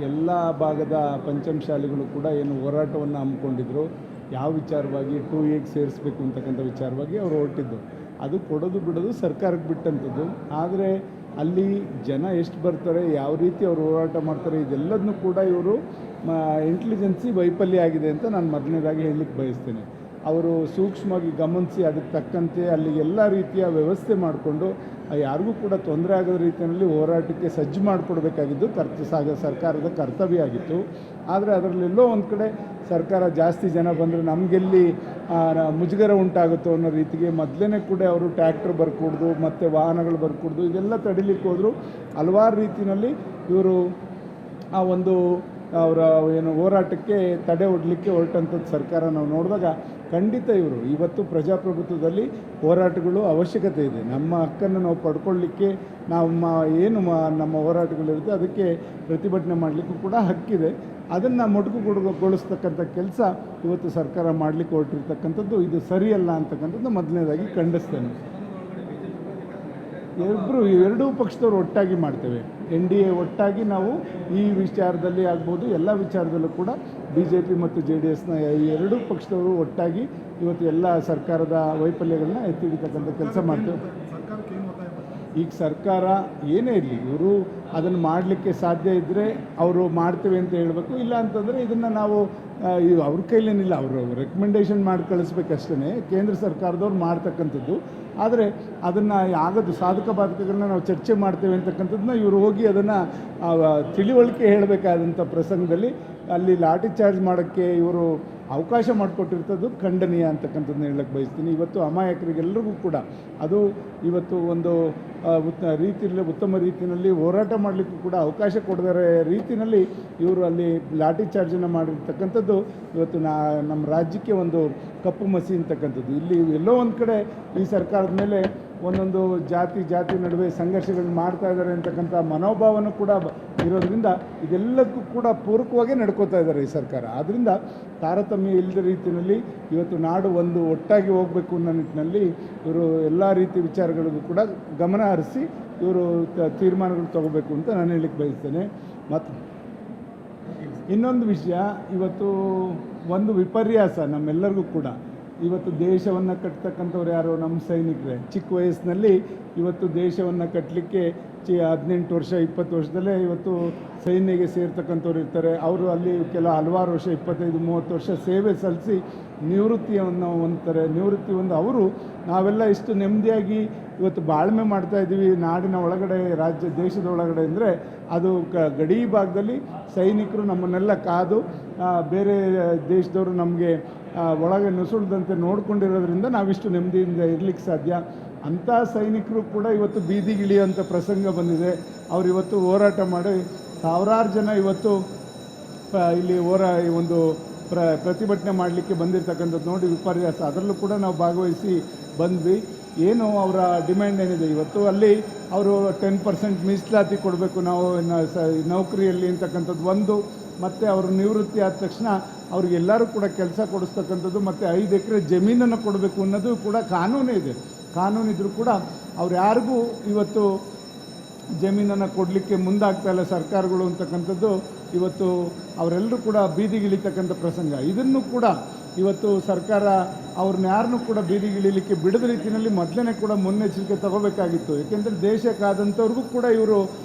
ಎಲ್ಲ ಭಾಗದ ಪಂಚಮಶಾಲಿಗಳು ಕೂಡ ಏನು ಹೋರಾಟವನ್ನು ಹಮ್ಮಿಕೊಂಡಿದ್ರು, ಯಾವ ವಿಚಾರವಾಗಿ 2Aಗೆ ಸೇರಿಸಬೇಕು ಅಂತಕ್ಕಂಥ ವಿಚಾರವಾಗಿ ಅವರು ಹೊರಟಿದ್ದು. ಅದು ಕೊಡೋದು ಬಿಡೋದು ಸರ್ಕಾರಕ್ಕೆ ಬಿಟ್ಟಂಥದ್ದು. ಆದರೆ ಅಲ್ಲಿ ಜನ ಎಷ್ಟು ಬರ್ತಾರೆ, ಯಾವ ರೀತಿ ಅವರು ಹೋರಾಟ ಮಾಡ್ತಾರೆ, ಇದೆಲ್ಲದನ್ನೂ ಕೂಡ ಇವರು ಇಂಟೆಲಿಜೆನ್ಸಿ ವೈಫಲ್ಯ ಆಗಿದೆ ಅಂತ ನಾನು ಮೊದಲನೇದಾಗಿ ಹೇಳಲಿಕ್ಕೆ ಬಯಸ್ತೇನೆ. ಅವರು ಸೂಕ್ಷ್ಮವಾಗಿ ಗಮನಿಸಿ ಅದಕ್ಕೆ ತಕ್ಕಂತೆ ಅಲ್ಲಿ ಎಲ್ಲ ರೀತಿಯ ವ್ಯವಸ್ಥೆ ಮಾಡಿಕೊಂಡು ಯಾರಿಗೂ ಕೂಡ ತೊಂದರೆ ಆಗದ ರೀತಿಯಲ್ಲಿ ಹೋರಾಟಕ್ಕೆ ಸಜ್ಜು ಮಾಡಿಕೊಡ್ಬೇಕಾಗಿದ್ದು ಸರ್ಕಾರದ ಕರ್ತವ್ಯ ಆಗಿತ್ತು. ಆದರೆ ಅದರಲ್ಲೆಲ್ಲೋ ಒಂದು ಕಡೆ ಸರ್ಕಾರ ಜಾಸ್ತಿ ಜನ ಬಂದರೆ ನಮಗೆಲ್ಲಿ ಮುಜುಗರ ಉಂಟಾಗುತ್ತೋ ಅನ್ನೋ ರೀತಿಗೆ ಮೊದಲೇ ಕೂಡ ಅವರು ಟ್ರ್ಯಾಕ್ಟರ್ ಬರ್ಕೊಡ್ದು ಮತ್ತು ವಾಹನಗಳು ಬರ್ಕೊಡ್ದು ಇದೆಲ್ಲ ತಡಿಲಿಕ್ಕೆ ಹೋದರು. ಹಲವಾರು ರೀತಿಯಲ್ಲಿ ಇವರು ಆ ಒಂದು ಅವರ ಏನು ಹೋರಾಟಕ್ಕೆ ತಡೆ ಒಡ್ಲಿಕ್ಕೆ ಹೊರಟಂಥದ್ದು ಸರ್ಕಾರ ನಾವು ನೋಡಿದಾಗ ಖಂಡಿತ ಇವರು ಇವತ್ತು ಪ್ರಜಾಪ್ರಭುತ್ವದಲ್ಲಿ ಹೋರಾಟಗಳು ಅವಶ್ಯಕತೆ ಇದೆ. ನಮ್ಮ ಹಕ್ಕನ್ನು ನಾವು ಪಡ್ಕೊಳ್ಳಿಕ್ಕೆ ನಮ್ಮ ಹೋರಾಟಗಳಿರುತ್ತೆ, ಅದಕ್ಕೆ ಪ್ರತಿಭಟನೆ ಮಾಡಲಿಕ್ಕೂ ಕೂಡ ಹಕ್ಕಿದೆ. ಅದನ್ನು ಮೊಟಕುಗೊಳಿಸ್ತಕ್ಕಂಥ ಕೆಲಸ ಇವತ್ತು ಸರ್ಕಾರ ಮಾಡಲಿಕ್ಕೆ ಹೊರಟಿರ್ತಕ್ಕಂಥದ್ದು ಇದು ಸರಿಯಲ್ಲ ಅಂತಕ್ಕಂಥದ್ದು ಮೊದಲನೇದಾಗಿ ಖಂಡಿಸ್ತೇನೆ. ಎರಡೂ ಪಕ್ಷದವರು ಒಟ್ಟಾಗಿ ಮಾಡ್ತೇವೆ. NDA ಒಟ್ಟಾಗಿ ನಾವು ಈ ವಿಚಾರದಲ್ಲಿ ಆಗ್ಬೋದು, ಎಲ್ಲ ವಿಚಾರದಲ್ಲೂ ಕೂಡ BJP ಮತ್ತು JDSನ ಈ ಎರಡೂ ಪಕ್ಷದವರು ಒಟ್ಟಾಗಿ ಇವತ್ತು ಎಲ್ಲ ಸರ್ಕಾರದ ವೈಫಲ್ಯಗಳನ್ನ ಎತ್ತಿ ಹಿಡಿತಕ್ಕಂಥ ಕೆಲಸ ಮಾಡ್ತೇವೆ. ಈಗ ಸರ್ಕಾರ ಏನೇ ಇರಲಿ, ಇವರು ಅದನ್ನು ಮಾಡಲಿಕ್ಕೆ ಸಾಧ್ಯ ಇದ್ದರೆ ಅವರು ಮಾಡ್ತೇವೆ ಅಂತ ಹೇಳಬೇಕು. ಇಲ್ಲ ಅಂತಂದರೆ ಇದನ್ನು ನಾವು ಅವ್ರ ಕೈಲೇನಿಲ್ಲ, ಅವರು ರೆಕಮೆಂಡೇಷನ್ ಮಾಡಿ ಕಳಿಸ್ಬೇಕಷ್ಟೇ, ಕೇಂದ್ರ ಸರ್ಕಾರದವ್ರು ಮಾಡ್ತಕ್ಕಂಥದ್ದು. ಆದರೆ ಅದನ್ನು ಆಗೋದು ಸಾಧಕ ಬಾಧಕಗಳನ್ನ ನಾವು ಚರ್ಚೆ ಮಾಡ್ತೇವೆ ಅಂತಕ್ಕಂಥದ್ದನ್ನ ಇವರು ಹೋಗಿ ಅದನ್ನು ತಿಳಿವಳಿಕೆ ಹೇಳಬೇಕಾದಂಥ ಪ್ರಸಂಗದಲ್ಲಿ ಅಲ್ಲಿ ಲಾಠಿ ಚಾರ್ಜ್ ಮಾಡೋಕ್ಕೆ ಇವರು ಅವಕಾಶ ಮಾಡಿಕೊಟ್ಟಿರ್ತದ್ದು ಖಂಡನೀಯ ಅಂತಕ್ಕಂಥದ್ದನ್ನ ಹೇಳಕ್ಕೆ ಬಯಸ್ತೀನಿ. ಇವತ್ತು ಅಮಾಯಕರಿಗೆಲ್ಲರಿಗೂ ಕೂಡ ಅದು ಇವತ್ತು ಒಂದು ಉತ್ತಮ ರೀತಿಯಲ್ಲಿ ಹೋರಾಟ ಮಾಡಲಿಕ್ಕೂ ಕೂಡ ಅವಕಾಶ ಕೊಡದ ರೀತಿಯಲ್ಲಿ ಇವರು ಅಲ್ಲಿ ಲಾಠಿ ಚಾರ್ಜನ್ನು ಮಾಡಿರ್ತಕ್ಕಂಥದ್ದು ಇವತ್ತು ನಮ್ಮ ರಾಜ್ಯಕ್ಕೆ ಒಂದು ಕಪ್ಪು ಮಸಿ ಅಂತಕ್ಕಂಥದ್ದು. ಇಲ್ಲಿ ಎಲ್ಲೋ ಒಂದು ಕಡೆ ಈ ಸರ್ಕಾರದ ಮೇಲೆ ಒಂದೊಂದು ಜಾತಿ ನಡುವೆ ಸಂಘರ್ಷಗಳನ್ನ ಮಾಡ್ತಾ ಇದ್ದಾರೆ ಅಂತಕ್ಕಂಥ ಮನೋಭಾವನೂ ಕೂಡ ಇರೋದ್ರಿಂದ ಇದೆಲ್ಲದಕ್ಕೂ ಕೂಡ ಪೂರಕವಾಗಿ ನಡ್ಕೋತಾ ಇದ್ದಾರೆ ಈ ಸರ್ಕಾರ. ಆದ್ದರಿಂದ ತಾರತಮ್ಯ ಇಲ್ಲದ ರೀತಿಯಲ್ಲಿ ಇವತ್ತು ನಾಡು ಒಂದು ಒಟ್ಟಾಗಿ ಹೋಗಬೇಕು ಅನ್ನೋ ನಿಟ್ಟಿನಲ್ಲಿ ಇವರು ಎಲ್ಲ ರೀತಿ ವಿಚಾರಗಳಿಗೂ ಕೂಡ ಗಮನ ಹರಿಸಿ ಇವರು ತೀರ್ಮಾನಗಳು ತಗೋಬೇಕು ಅಂತ ನಾನು ಹೇಳಲಿಕ್ಕೆ ಬಯಸ್ತೇನೆ. ಮತ್ತು ಇನ್ನೊಂದು ವಿಷಯ, ಇವತ್ತು ಒಂದು ವಿಪರ್ಯಾಸ ನಮ್ಮೆಲ್ಲರಿಗೂ ಕೂಡ, ಇವತ್ತು ದೇಶವನ್ನು ಕಟ್ತಕ್ಕಂಥವ್ರು ಯಾರು? ನಮ್ಮ ಸೈನಿಕರೇ. ಚಿಕ್ಕ ವಯಸ್ಸಿನಲ್ಲಿ ಇವತ್ತು ದೇಶವನ್ನು ಕಟ್ಟಲಿಕ್ಕೆ 18 ವರ್ಷ 20 ವರ್ಷದಲ್ಲೇ ಇವತ್ತು ಸೈನ್ಯಗೆ ಸೇರ್ತಕ್ಕಂಥವ್ರು ಇರ್ತಾರೆ. ಅವರು ಅಲ್ಲಿ ಹಲವಾರು ವರ್ಷ 25-30 ವರ್ಷ ಸೇವೆ ಸಲ್ಲಿಸಿ ನಿವೃತ್ತಿಯನ್ನು ಹೊಂದ್ತಾರೆ. ನಿವೃತ್ತಿ ಹೊಂದು ಅವರು ನಾವೆಲ್ಲ ಇಷ್ಟು ನೆಮ್ಮದಿಯಾಗಿ ಇವತ್ತು ಬಾಳ್ಮೆ ಮಾಡ್ತಾಯಿದ್ದೀವಿ ನಾಡಿನ ಒಳಗಡೆ, ದೇಶದ ಒಳಗಡೆ ಅಂದರೆ ಅದು ಗಡಿ ಭಾಗದಲ್ಲಿ ಸೈನಿಕರು ನಮ್ಮನ್ನೆಲ್ಲ ಕಾದು ಬೇರೆ ದೇಶದವರು ನಮಗೆ ಒಳಗೆ ನುಸುಳ್ದಂತೆ ನೋಡ್ಕೊಂಡಿರೋದ್ರಿಂದ ನಾವಿಷ್ಟು ನೆಮ್ಮದಿಯಿಂದ ಇರಲಿಕ್ಕೆ ಸಾಧ್ಯ. ಅಂಥ ಸೈನಿಕರು ಕೂಡ ಇವತ್ತು ಬೀದಿಗಿಳಿಯುವಂಥ ಪ್ರಸಂಗ ಬಂದಿದೆ. ಅವರು ಇವತ್ತು ಹೋರಾಟ ಮಾಡಿ ಸಾವಿರಾರು ಜನ ಇವತ್ತು ಇಲ್ಲಿ ಒಂದು ಪ್ರತಿಭಟನೆ ಮಾಡಲಿಕ್ಕೆ ಬಂದಿರತಕ್ಕಂಥದ್ದು ನೋಡಿ ವಿಪರ್ಯಾಸ. ಅದರಲ್ಲೂ ಕೂಡ ನಾವು ಭಾಗವಹಿಸಿ ಬಂದ್ವಿ. ಏನು ಅವರ ಡಿಮ್ಯಾಂಡ್ ಏನಿದೆ, ಇವತ್ತು ಅಲ್ಲಿ ಅವರು 10% ಮೀಸಲಾತಿ ಕೊಡಬೇಕು ನಾವು ನೌಕರಿಯಲ್ಲಿ ಅಂತಕ್ಕಂಥದ್ದು ಒಂದು, ಮತ್ತು ಅವರು ನಿವೃತ್ತಿ ಆದ ತಕ್ಷಣ ಅವ್ರಿಗೆಲ್ಲರೂ ಕೂಡ ಕೆಲಸ ಕೊಡಿಸ್ತಕ್ಕಂಥದ್ದು, ಮತ್ತು 5 ಎಕರೆ ಜಮೀನನ್ನು ಕೊಡಬೇಕು ಅನ್ನೋದು ಕೂಡ ಕಾನೂನೇ ಇದೆ. ಕಾನೂನಿದ್ರೂ ಕೂಡ ಅವ್ರು ಯಾರಿಗೂ ಇವತ್ತು ಜಮೀನನ್ನು ಕೊಡಲಿಕ್ಕೆ ಮುಂದಾಗ್ತಾ ಇಲ್ಲ ಸರ್ಕಾರಗಳು ಅಂತಕ್ಕಂಥದ್ದು ಇವತ್ತು ಅವರೆಲ್ಲರೂ ಕೂಡ ಬೀದಿಗಿಳಿತಕ್ಕಂಥ ಪ್ರಸಂಗ. ಇದನ್ನು ಕೂಡ ಇವತ್ತು ಸರ್ಕಾರ ಅವ್ರನ್ನ ಯಾರನ್ನೂ ಕೂಡ ಬೀದಿಗಿಳಿಲಿಕ್ಕೆ ಬಿಡದ ರೀತಿಯಲ್ಲಿ ಮೊದಲೇ ಕೂಡ ಮುನ್ನೆಚ್ಚರಿಕೆ ತಗೋಬೇಕಾಗಿತ್ತು. ಏಕೆಂದರೆ ದೇಶಕ್ಕಾದಂಥವ್ರಿಗೂ ಕೂಡ ಇವರು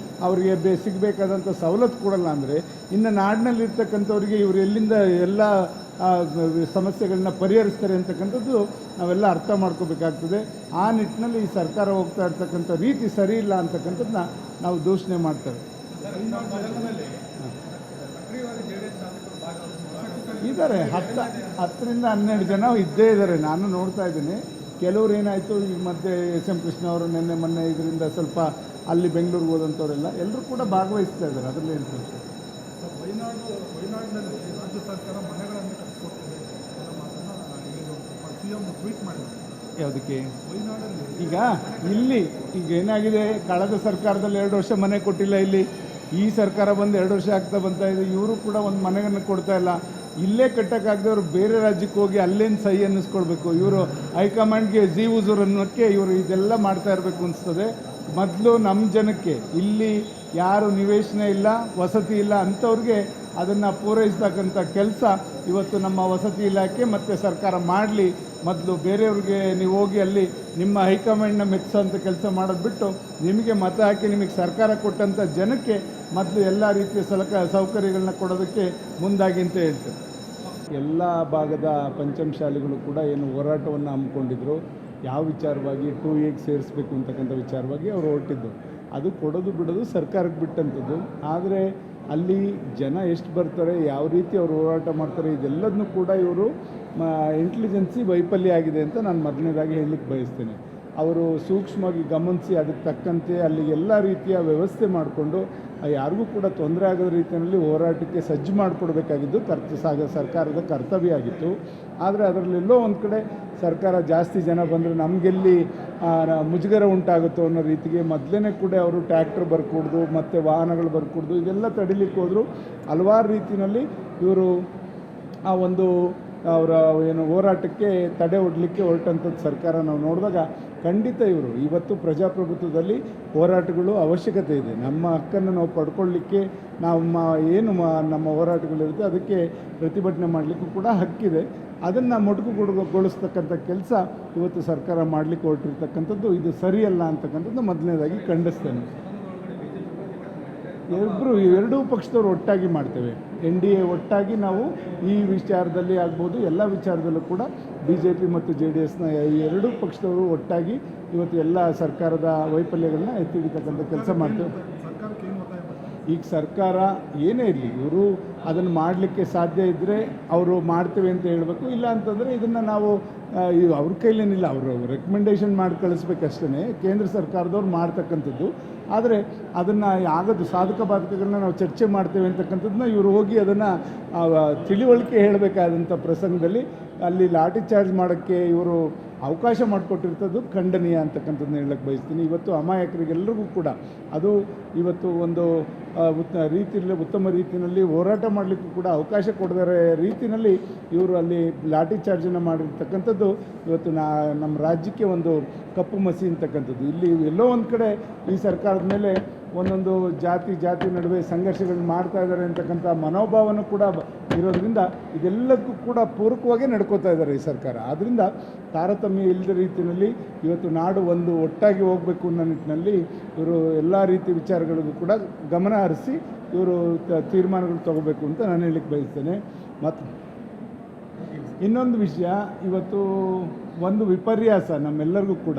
ಅವರಿಗೆ ಸಿಗಬೇಕಾದಂಥ ಸವಲತ್ತು ಕೊಡಲ್ಲ ಅಂದರೆ ಇನ್ನು ನಾಡಿನಲ್ಲಿರ್ತಕ್ಕಂಥವ್ರಿಗೆ ಇವರು ಎಲ್ಲಿಂದ ಎಲ್ಲ ಸಮಸ್ಯೆಗಳನ್ನ ಪರಿಹರಿಸ್ತಾರೆ ಅಂತಕ್ಕಂಥದ್ದು ನಾವೆಲ್ಲ ಅರ್ಥ ಮಾಡ್ಕೋಬೇಕಾಗ್ತದೆ. ಆ ನಿಟ್ಟಿನಲ್ಲಿ ಈ ಸರ್ಕಾರ ಹೋಗ್ತಾ ಇರ್ತಕ್ಕಂಥ ರೀತಿ ಸರಿ ಇಲ್ಲ ಅಂತಕ್ಕಂಥದ್ದನ್ನ ನಾವು ದೂಷಣೆ ಮಾಡ್ತೇವೆ. ಇದ್ದಾರೆ 10ರಿಂದ 12 ಜನ ಇದ್ದೇ ಇದ್ದಾರೆ, ನಾನು ನೋಡ್ತಾ ಇದ್ದೀನಿ. ಕೆಲವ್ರು ಏನಾಯಿತು, ಈ ಮಧ್ಯೆ SM ಕೃಷ್ಣ ಅವರು ಮೊನ್ನೆ ಇದರಿಂದ ಸ್ವಲ್ಪ ಅಲ್ಲಿ ಬೆಂಗಳೂರಿಗೆ ಹೋದಂಥವರೆಲ್ಲ ಎಲ್ಲರೂ ಕೂಡ ಭಾಗವಹಿಸ್ತಾ ಇದ್ದಾರೆ. ಅದರಲ್ಲಿ ಹೇಳ್ತಾರೆ ವಯನಾಡಿನಲ್ಲಿ ರಾಜ್ಯ ಸರ್ಕಾರ ಮನೆಗಳನ್ನು ಕಟ್ಟಿಸ್ಕೊಡ್ತೇವೆ ಟ್ವೀಟ್ ಮಾಡಿದ್ದಾರೆ. ಯಾವುದಕ್ಕೆ? ವಯನಾಡಲ್ಲಿ ಈಗ ಏನಾಗಿದೆ, ಕಳೆದ ಸರ್ಕಾರದಲ್ಲಿ 2 ವರ್ಷ ಮನೆ ಕೊಟ್ಟಿಲ್ಲ. ಇಲ್ಲಿ ಈ ಸರ್ಕಾರ ಬಂದು 2 ವರ್ಷ ಆಗ್ತಾ ಬಂತಾ ಇದೆ. ಇವರು ಕೂಡ ಒಂದು ಮನೆಯನ್ನು ಕೊಡ್ತಾ ಇಲ್ಲ. ಇಲ್ಲೇ ಕಟ್ಟೋಕ್ಕಾಗದವ್ರು ಬೇರೆ ರಾಜ್ಯಕ್ಕೆ ಹೋಗಿ ಅಲ್ಲೇನು ಸಹಿ ಅನ್ನಿಸ್ಕೊಳ್ಬೇಕು. ಇವರು ಹೈಕಮಾಂಡ್ಗೆ ಹುಜೂರ್ ಅನ್ನೋಕ್ಕೆ ಇವರು ಇದೆಲ್ಲ ಮಾಡ್ತಾ ಇರಬೇಕು ಅನಿಸ್ತದೆ. ಮೊದಲು ನಮ್ಮ ಜನಕ್ಕೆ ಇಲ್ಲಿ ಯಾರು ನಿವೇಶನ ಇಲ್ಲ, ವಸತಿ ಇಲ್ಲ ಅಂಥವ್ರಿಗೆ ಅದನ್ನು ಪೂರೈಸ್ತಕ್ಕಂಥ ಕೆಲಸ ಇವತ್ತು ನಮ್ಮ ವಸತಿ ಇಲಾಖೆ ಮತ್ತು ಸರ್ಕಾರ ಮಾಡಲಿ. ಮೊದಲು ಬೇರೆಯವ್ರಿಗೆ ನೀವು ಹೋಗಿ ಅಲ್ಲಿ ನಿಮ್ಮ ಹೈಕಮಾಂಡ್ನ ಮೆಚ್ಚಿಸೋಂಥ ಕೆಲಸ ಮಾಡೋದು ಬಿಟ್ಟು ನಿಮಗೆ ಮತ ಹಾಕಿ ನಿಮಗೆ ಸರ್ಕಾರ ಕೊಟ್ಟಂಥ ಜನಕ್ಕೆ ಮೊದಲು ಎಲ್ಲ ರೀತಿಯ ಸೌಕರ್ಯಗಳನ್ನ ಕೊಡೋದಕ್ಕೆ ಮುಂದಾಗಿ ಅಂತ ಹೇಳ್ತಾರೆ. ಎಲ್ಲ ಭಾಗದ ಪಂಚಮಶಾಲಿಗಳು ಕೂಡ ಏನು ಹೋರಾಟವನ್ನು ಹಮ್ಮಿಕೊಂಡಿದ್ರು, ಯಾವ ವಿಚಾರವಾಗಿ 2Aಗೆ ಸೇರಿಸಬೇಕು ಅಂತಕ್ಕಂಥ ವಿಚಾರವಾಗಿ ಅವರು ಹೊರಟಿದ್ದು. ಅದು ಕೊಡೋದು ಬಿಡೋದು ಸರ್ಕಾರಕ್ಕೆ ಬಿಟ್ಟಂಥದ್ದು. ಆದರೆ ಅಲ್ಲಿ ಜನ ಎಷ್ಟು ಬರ್ತಾರೆ, ಯಾವ ರೀತಿ ಅವರು ಹೋರಾಟ ಮಾಡ್ತಾರೆ, ಇದೆಲ್ಲದನ್ನೂ ಕೂಡ ಇವರು ಇಂಟೆಲಿಜೆನ್ಸಿ ವೈಫಲ್ಯ ಆಗಿದೆ ಅಂತ ನಾನು ಮೊದಲನೇದಾಗಿ ಹೇಳಲಿಕ್ಕೆ ಬಯಸ್ತೇನೆ. ಅವರು ಸೂಕ್ಷ್ಮವಾಗಿ ಗಮನಿಸಿ ಅದಕ್ಕೆ ತಕ್ಕಂತೆ ಅಲ್ಲಿ ಎಲ್ಲ ರೀತಿಯ ವ್ಯವಸ್ಥೆ ಮಾಡಿಕೊಂಡು ಯಾರಿಗೂ ಕೂಡ ತೊಂದರೆ ಆಗದ ರೀತಿಯಲ್ಲಿ ಹೋರಾಟಕ್ಕೆ ಸಜ್ಜು ಮಾಡಿಕೊಡ್ಬೇಕಾಗಿದ್ದು ಸರ್ಕಾರದ ಕರ್ತವ್ಯ ಆಗಿತ್ತು. ಆದರೆ ಅದರಲ್ಲೆಲ್ಲೋ ಒಂದು ಕಡೆ ಸರ್ಕಾರ ಜಾಸ್ತಿ ಜನ ಬಂದರೆ ನಮಗೆಲ್ಲಿ ಮುಜುಗರ ಉಂಟಾಗುತ್ತೋ ಅನ್ನೋ ರೀತಿಗೆ ಮೊದಲೇ ಕೂಡ ಅವರು ಟ್ರ್ಯಾಕ್ಟರ್ ಬರ್ಕೊಡ್ದು ಮತ್ತು ವಾಹನಗಳು ಬರ್ಕೊಡ್ದು ಇದೆಲ್ಲ ತಡಿಲಿಕ್ಕೆ ಹೋದರು. ಹಲವಾರು ರೀತಿಯಲ್ಲಿ ಇವರು ಆ ಒಂದು ಅವರ ಏನು ಹೋರಾಟಕ್ಕೆ ತಡೆ ಒಡ್ಲಿಕ್ಕೆ ಹೊರಟಂಥದ್ದು ಸರ್ಕಾರ ನಾವು ನೋಡಿದಾಗ ಖಂಡಿತ ಇವರು ಇವತ್ತು ಪ್ರಜಾಪ್ರಭುತ್ವದಲ್ಲಿ ಹೋರಾಟಗಳು ಅವಶ್ಯಕತೆ ಇದೆ. ನಮ್ಮ ಹಕ್ಕನ್ನು ನಾವು ಪಡ್ಕೊಳ್ಳಿಕ್ಕೆ ನಮ್ಮ ಹೋರಾಟಗಳಿರುತ್ತೆ, ಅದಕ್ಕೆ ಪ್ರತಿಭಟನೆ ಮಾಡಲಿಕ್ಕೂ ಕೂಡ ಹಕ್ಕಿದೆ. ಅದನ್ನು ಮೊಟಕುಗೊಳಿಸ್ತಕ್ಕಂಥ ಕೆಲಸ ಇವತ್ತು ಸರ್ಕಾರ ಮಾಡಲಿಕ್ಕೆ ಹೊರಟಿರ್ತಕ್ಕಂಥದ್ದು ಇದು ಸರಿಯಲ್ಲ ಅಂತಕ್ಕಂಥದ್ದು ಮೊದಲನೇದಾಗಿ ಖಂಡಿಸ್ತೇನೆ. ಎರಡೂ ಪಕ್ಷದವರು ಒಟ್ಟಾಗಿ ಮಾಡ್ತೇವೆ. NDA ಒಟ್ಟಾಗಿ ನಾವು ಈ ವಿಚಾರದಲ್ಲಿ ಆಗ್ಬೋದು, ಎಲ್ಲ ವಿಚಾರದಲ್ಲೂ ಕೂಡ BJP ಮತ್ತು JDSನ ಎರಡೂ ಪಕ್ಷದವರು ಒಟ್ಟಾಗಿ ಇವತ್ತು ಎಲ್ಲ ಸರ್ಕಾರದ ವೈಫಲ್ಯಗಳನ್ನ ಎತ್ತಿ ಹಿಡಿತಕ್ಕಂಥ ಕೆಲಸ ಮಾಡ್ತೇವೆ. ಈಗ ಸರ್ಕಾರ ಏನೇ ಇರಲಿ, ಇವರು ಅದನ್ನು ಮಾಡಲಿಕ್ಕೆ ಸಾಧ್ಯ ಇದ್ದರೆ ಅವರು ಮಾಡ್ತೇವೆ ಅಂತ ಹೇಳಬೇಕು. ಇಲ್ಲ ಅಂತಂದರೆ ಇದನ್ನು ನಾವು ಅವ್ರ ಕೈಲೇನಿಲ್ಲ, ಅವರು ರೆಕಮೆಂಡೇಷನ್ ಮಾಡಿ ಕಳಿಸ್ಬೇಕಷ್ಟೇ. ಕೇಂದ್ರ ಸರ್ಕಾರದವ್ರು ಮಾಡ್ತಕ್ಕಂಥದ್ದು. ಆದರೆ ಅದನ್ನು ಆಗೋದು ಸಾಧಕ ಬಾಧಕಗಳನ್ನ ನಾವು ಚರ್ಚೆ ಮಾಡ್ತೇವೆ ಅಂತಕ್ಕಂಥದ್ದನ್ನ ಇವರು ಹೋಗಿ ಅದನ್ನು ತಿಳಿವಳಿಕೆ ಹೇಳಬೇಕಾದಂಥ ಪ್ರಸಂಗದಲ್ಲಿ ಅಲ್ಲಿ ಲಾಠಿ ಚಾರ್ಜ್ ಮಾಡೋಕ್ಕೆ ಇವರು ಅವಕಾಶ ಮಾಡಿಕೊಟ್ಟಿರ್ತದ್ದು ಖಂಡನೀಯ ಅಂತಕ್ಕಂಥದ್ದನ್ನ ಹೇಳಕ್ಕೆ ಬಯಸ್ತೀನಿ. ಇವತ್ತು ಅಮಾಯಕರಿಗೆಲ್ಲರಿಗೂ ಕೂಡ ಅದು ಇವತ್ತು ಒಂದು ಉತ್ತಮ ರೀತಿಯಲ್ಲಿ ಹೋರಾಟ ಮಾಡಲಿಕ್ಕೂ ಕೂಡ ಅವಕಾಶ ಕೊಡದ ರೀತಿಯಲ್ಲಿ ಇವರು ಅಲ್ಲಿ ಲಾಠಿ ಚಾರ್ಜನ್ನು ಮಾಡಿರ್ತಕ್ಕಂಥದ್ದು ಇವತ್ತು ನಮ್ಮ ರಾಜ್ಯಕ್ಕೆ ಒಂದು ಕಪ್ಪು ಮಸಿ ಅಂತಕ್ಕಂಥದ್ದು. ಇಲ್ಲಿ ಎಲ್ಲೋ ಒಂದು ಕಡೆ ಈ ಸರ್ಕಾರದ ಮೇಲೆ ಒಂದೊಂದು ಜಾತಿ ನಡುವೆ ಸಂಘರ್ಷಗಳನ್ನ ಮಾಡ್ತಾ ಇದ್ದಾರೆ ಅಂತಕ್ಕಂಥ ಮನೋಭಾವನೂ ಕೂಡ ಇರೋದ್ರಿಂದ ಇದೆಲ್ಲಕ್ಕೂ ಕೂಡ ಪೂರಕವಾಗಿ ನಡ್ಕೋತಾ ಇದ್ದಾರೆ ಈ ಸರ್ಕಾರ. ಆದ್ದರಿಂದ ತಾರತಮ್ಯ ಇಲ್ಲದ ರೀತಿಯಲ್ಲಿ ಇವತ್ತು ನಾಡು ಒಂದು ಒಟ್ಟಾಗಿ ಹೋಗಬೇಕು ಅನ್ನೋ ನಿಟ್ಟಿನಲ್ಲಿ ಇವರು ಎಲ್ಲ ರೀತಿ ವಿಚಾರಗಳಿಗೂ ಕೂಡ ಗಮನ ಹರಿಸಿ ಇವರು ತೀರ್ಮಾನಗಳು ತಗೋಬೇಕು ಅಂತ ನಾನು ಹೇಳಲಿಕ್ಕೆ ಬಯಸ್ತೇನೆ. ಮತ್ತು ಇನ್ನೊಂದು ವಿಷಯ, ಇವತ್ತು ಒಂದು ವಿಪರ್ಯಾಸ ನಮ್ಮೆಲ್ಲರಿಗೂ ಕೂಡ,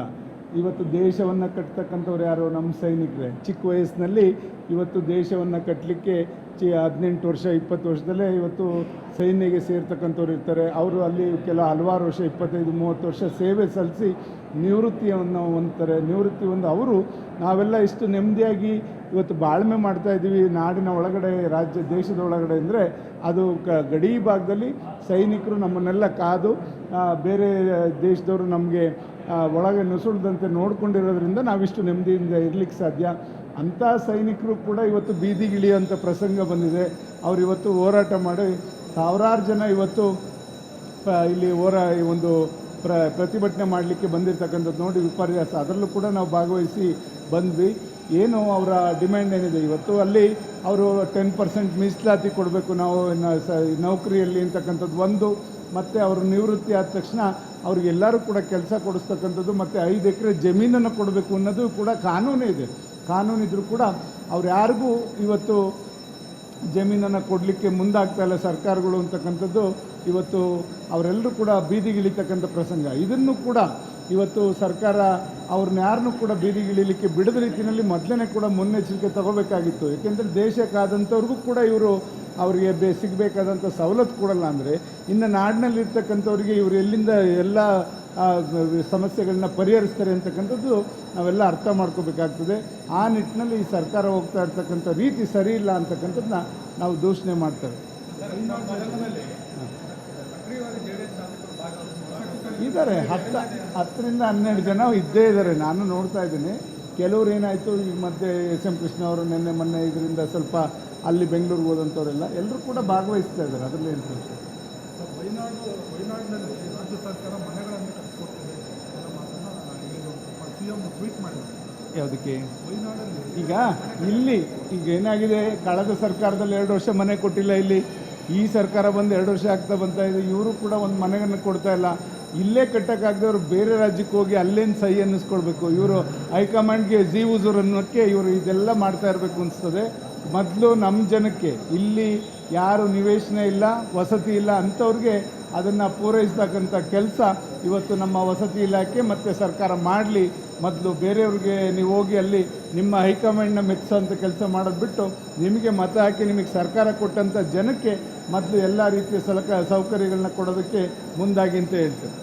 ಇವತ್ತು ದೇಶವನ್ನು ಕಟ್ತಕ್ಕಂಥವ್ರು ಯಾರು? ನಮ್ಮ ಸೈನಿಕರೇ. ಚಿಕ್ಕ ವಯಸ್ಸಿನಲ್ಲಿ ಇವತ್ತು ದೇಶವನ್ನು ಕಟ್ಟಲಿಕ್ಕೆ 18 ವರ್ಷ 20 ವರ್ಷದಲ್ಲೇ ಇವತ್ತು ಸೈನ್ಯಗೆ ಸೇರ್ತಕ್ಕಂಥವ್ರು ಇರ್ತಾರೆ. ಅವರು ಅಲ್ಲಿ ಹಲವಾರು ವರ್ಷ 25-30 ವರ್ಷ ಸೇವೆ ಸಲ್ಲಿಸಿ ನಿವೃತ್ತಿಯನ್ನು ಹೊಂದ್ತಾರೆ. ನಿವೃತ್ತಿ ಹೊಂದು ಅವರು ನಾವೆಲ್ಲ ಇಷ್ಟು ನೆಮ್ಮದಿಯಾಗಿ ಇವತ್ತು ಬಾಳ್ಮೆ ಮಾಡ್ತಾಯಿದ್ದೀವಿ ನಾಡಿನ ಒಳಗಡೆ, ದೇಶದ ಒಳಗಡೆ ಅಂದರೆ ಅದು ಗಡಿ ಭಾಗದಲ್ಲಿ ಸೈನಿಕರು ನಮ್ಮನ್ನೆಲ್ಲ ಕಾದು ಬೇರೆ ದೇಶದವರು ನಮಗೆ ಒಳಗೆ ನುಸುಳ್ದಂತೆ ನೋಡ್ಕೊಂಡಿರೋದ್ರಿಂದ ನಾವಿಷ್ಟು ನೆಮ್ಮದಿಯಿಂದ ಇರಲಿಕ್ಕೆ ಸಾಧ್ಯ. ಅಂಥ ಸೈನಿಕರು ಕೂಡ ಇವತ್ತು ಬೀದಿಗಿಳಿಯುವಂಥ ಪ್ರಸಂಗ ಬಂದಿದೆ. ಅವರು ಇವತ್ತು ಹೋರಾಟ ಮಾಡಿ ಸಾವಿರಾರು ಜನ ಇವತ್ತು ಇಲ್ಲಿ ಒಂದು ಪ್ರತಿಭಟನೆ ಮಾಡಲಿಕ್ಕೆ ಬಂದಿರತಕ್ಕಂಥದ್ದು ನೋಡಿ ವಿಪರ್ಯಾಸ. ಅದರಲ್ಲೂ ಕೂಡ ನಾವು ಭಾಗವಹಿಸಿ ಬಂದ್ವಿ. ಏನು ಅವರ ಡಿಮ್ಯಾಂಡ್ ಏನಿದೆ, ಇವತ್ತು ಅಲ್ಲಿ ಅವರು 10% ಮೀಸಲಾತಿ ಕೊಡಬೇಕು ನಾವು ನೌಕರಿಯಲ್ಲಿ ಅಂತಕ್ಕಂಥದ್ದು ಒಂದು, ಮತ್ತು ಅವರು ನಿವೃತ್ತಿ ಆದ ತಕ್ಷಣ ಅವ್ರಿಗೆಲ್ಲರೂ ಕೂಡ ಕೆಲಸ ಕೊಡಿಸ್ತಕ್ಕಂಥದ್ದು, ಮತ್ತು 5 ಎಕರೆ ಜಮೀನನ್ನು ಕೊಡಬೇಕು ಅನ್ನೋದು ಕೂಡ ಕಾನೂನೇ ಇದೆ. ಕಾನೂನಿದ್ರೂ ಕೂಡ ಅವ್ರು ಯಾರಿಗೂ ಇವತ್ತು ಜಮೀನನ್ನು ಕೊಡಲಿಕ್ಕೆ ಮುಂದಾಗ್ತಾ ಇಲ್ಲ ಸರ್ಕಾರಗಳು ಅಂತಕ್ಕಂಥದ್ದು ಇವತ್ತು ಅವರೆಲ್ಲರೂ ಕೂಡ ಬೀದಿಗಿಳಿತಕ್ಕಂಥ ಪ್ರಸಂಗ. ಇದನ್ನು ಕೂಡ ಇವತ್ತು ಸರ್ಕಾರ ಅವ್ರನ್ನ ಯಾರನ್ನೂ ಕೂಡ ಬೀದಿಗಿಳಿಲಿಕ್ಕೆ ಬಿಡದ ರೀತಿಯಲ್ಲಿ ಮೊದಲೇ ಕೂಡ ಮುನ್ನೆಚ್ಚರಿಕೆ ತಗೋಬೇಕಾಗಿತ್ತು. ಏಕೆಂದರೆ ದೇಶಕ್ಕಾದಂಥವ್ರಿಗೂ ಕೂಡ ಇವರು ಅವರಿಗೆ ಸಿಗಬೇಕಾದಂಥ ಸವಲತ್ತು ಕೊಡಲ್ಲ ಅಂದರೆ ಇನ್ನು ನಾಡಿನಲ್ಲಿರ್ತಕ್ಕಂಥವ್ರಿಗೆ ಇವರು ಎಲ್ಲಿಂದ ಎಲ್ಲ ಸಮಸ್ಯೆಗಳನ್ನ ಪರಿಹರಿಸ್ತಾರೆ ಅಂತಕ್ಕಂಥದ್ದು ನಾವೆಲ್ಲ ಅರ್ಥ ಮಾಡ್ಕೋಬೇಕಾಗ್ತದೆ. ಆ ನಿಟ್ಟಿನಲ್ಲಿ ಈ ಸರ್ಕಾರ ಹೋಗ್ತಾ ಇರ್ತಕ್ಕಂಥ ರೀತಿ ಸರಿ ಇಲ್ಲ ಅಂತಕ್ಕಂಥದ್ದನ್ನ ನಾವು ದೂಷಣೆ ಮಾಡ್ತೇವೆ. ಇದ್ದಾರೆ 10ರಿಂದ 12 ಜನ ಇದ್ದೇ ಇದ್ದಾರೆ, ನಾನು ನೋಡ್ತಾ ಇದ್ದೀನಿ. ಕೆಲವ್ರು ಏನಾಯಿತು, ಈ ಮಧ್ಯೆ SM ಕೃಷ್ಣ ಅವರು ಮೊನ್ನೆ ಇದರಿಂದ ಸ್ವಲ್ಪ ಅಲ್ಲಿ ಬೆಂಗಳೂರಿಗೆ ಹೋದಂಥವರೆಲ್ಲ ಎಲ್ಲರೂ ಕೂಡ ಭಾಗವಹಿಸ್ತಾ ಇದ್ದಾರೆ. ಅದರಲ್ಲಿ ಏನು ಪ್ರಶ್ನೆ? ವಯನಾಡಿನಲ್ಲಿ ರಾಜ್ಯ ಸರ್ಕಾರ ಮನೆಗಳನ್ನು ಕಟ್ಟಿಸ್ಕೊಡ್ತೇವೆ ಅನ್ನೋ ಮಾತನ್ನು CM ಟ್ವೀಟ್ ಮಾಡಿದ್ದಾರೆ. ಯಾವುದಕ್ಕೆ ವೈನಾಡಲ್ಲಿ ಈಗ ಇಲ್ಲಿ ಈಗ ಏನಾಗಿದೆ, ಕಳೆದ ಸರ್ಕಾರದಲ್ಲಿ 2 ವರ್ಷ ಮನೆ ಕೊಟ್ಟಿಲ್ಲ, ಇಲ್ಲಿ ಈ ಸರ್ಕಾರ ಬಂದು 2 ವರ್ಷ ಆಗ್ತಾ ಬರ್ತಾ ಇದೆ, ಇವರು ಕೂಡ ಒಂದು ಮನೆಯನ್ನು ಕೊಡ್ತಾ ಇಲ್ಲ. ಇಲ್ಲೇ ಕಟ್ಟೋಕ್ಕಾಗದವ್ರು ಬೇರೆ ರಾಜ್ಯಕ್ಕೆ ಹೋಗಿ ಅಲ್ಲೇನು ಸಹಿ ಅನ್ನಿಸ್ಕೊಳ್ಬೇಕು. ಇವರು ಹೈಕಮಾಂಡ್ಗೆ ಜಿ ಹುಜೂರ್ ಅನ್ನೋಕ್ಕೆ ಇವರು ಇದೆಲ್ಲ ಮಾಡ್ತಾ ಇರಬೇಕು ಅನಿಸ್ತದೆ. ಮೊದಲು ನಮ್ಮ ಜನಕ್ಕೆ ಇಲ್ಲಿ ಯಾರು ನಿವೇಶನ ಇಲ್ಲ, ವಸತಿ ಇಲ್ಲ ಅಂಥವ್ರಿಗೆ ಅದನ್ನು ಪೂರೈಸ್ತಕ್ಕಂಥ ಕೆಲಸ ಇವತ್ತು ನಮ್ಮ ವಸತಿ ಇಲಾಖೆ ಮತ್ತು ಸರ್ಕಾರ ಮಾಡಲಿ. ಮೊದಲು ಬೇರೆಯವ್ರಿಗೆ ನೀವು ಹೋಗಿ ಅಲ್ಲಿ ನಿಮ್ಮ ಹೈಕಮಾಂಡ್ನ ಮೆಚ್ಚೋಂಥ ಕೆಲಸ ಮಾಡೋದು ಬಿಟ್ಟು, ನಿಮಗೆ ಮತ ಹಾಕಿ ನಿಮಗೆ ಸರ್ಕಾರ ಕೊಟ್ಟಂಥ ಜನಕ್ಕೆ ಮೊದಲು ಎಲ್ಲ ರೀತಿಯ ಸೌಕರ್ಯಗಳನ್ನ ಕೊಡೋದಕ್ಕೆ ಮುಂದಾಗಿ ಅಂತ ಹೇಳ್ತಾರೆ.